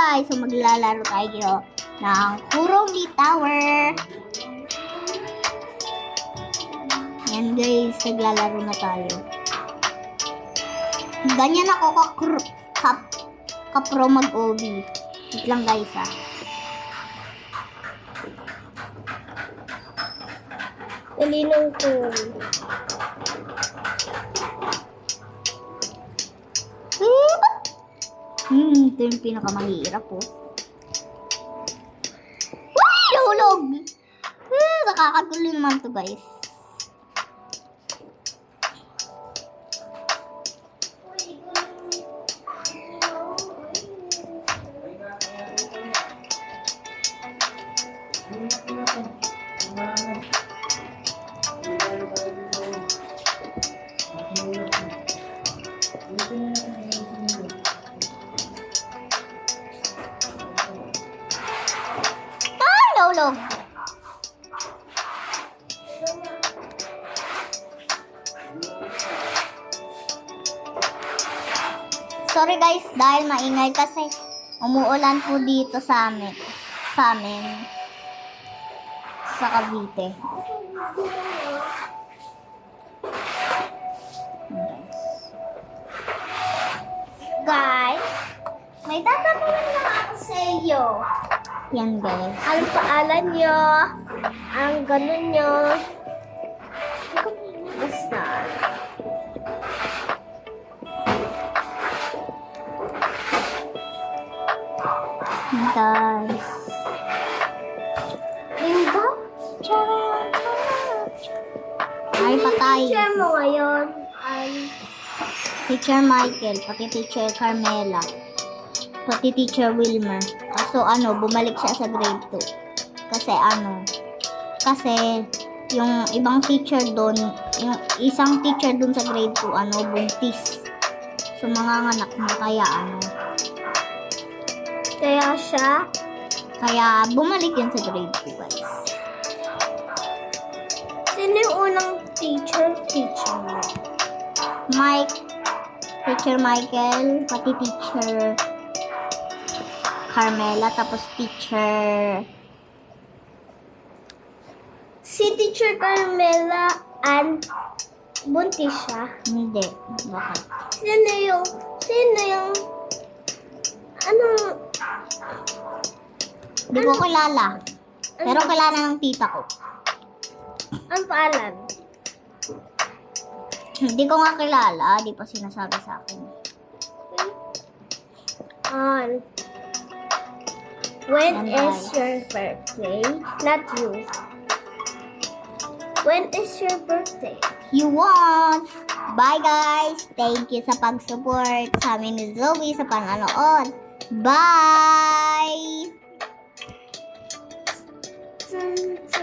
guys! So maglalaro tayo ng Kuromi Tower. Yan guys, naglalaro na tayo. Ganyan ako kapro mag-OB. Wait lang guys ah. Nalinong ko. Ito yung pinakamahirap po. Uy! Nahulog! Nakakagulo naman to guys. Nahulog! Sorry guys, dahil maingay kasi umuulan po dito sa amin. Sa Cavite. Guys, may tatanungin lang ako sa iyo. Yan guys. Anong paalan nyo? Ang ganun nyo? Basta. Guys. Linggo? Ay, patay. Teacher mo ngayon ay Teacher Michael, pati Teacher Carmela, pati Teacher Wilmer. Kaso bumalik siya sa grade 2. Kasi yung ibang teacher doon, yung isang teacher doon sa grade 2, buntis. So, manganganak na kaya bumalik yun sa grade 2, guys. sino yung unang teacher mo? Teacher Michael, pati Teacher Carmela, tapos Teacher... Si Teacher Carmela and buntis siya. Hindi. Bakit? Sino yung Hindi ko kilala. Pero kilala ng tita ko. ang paalan? Hindi ko nga kilala. Di pa sinasabi sa akin. When Yan, is guys. your birthday? Not you. When is your birthday? You want. Bye guys. Thank you sa pag-support sa amin ni Zoe sa panonood. Bye!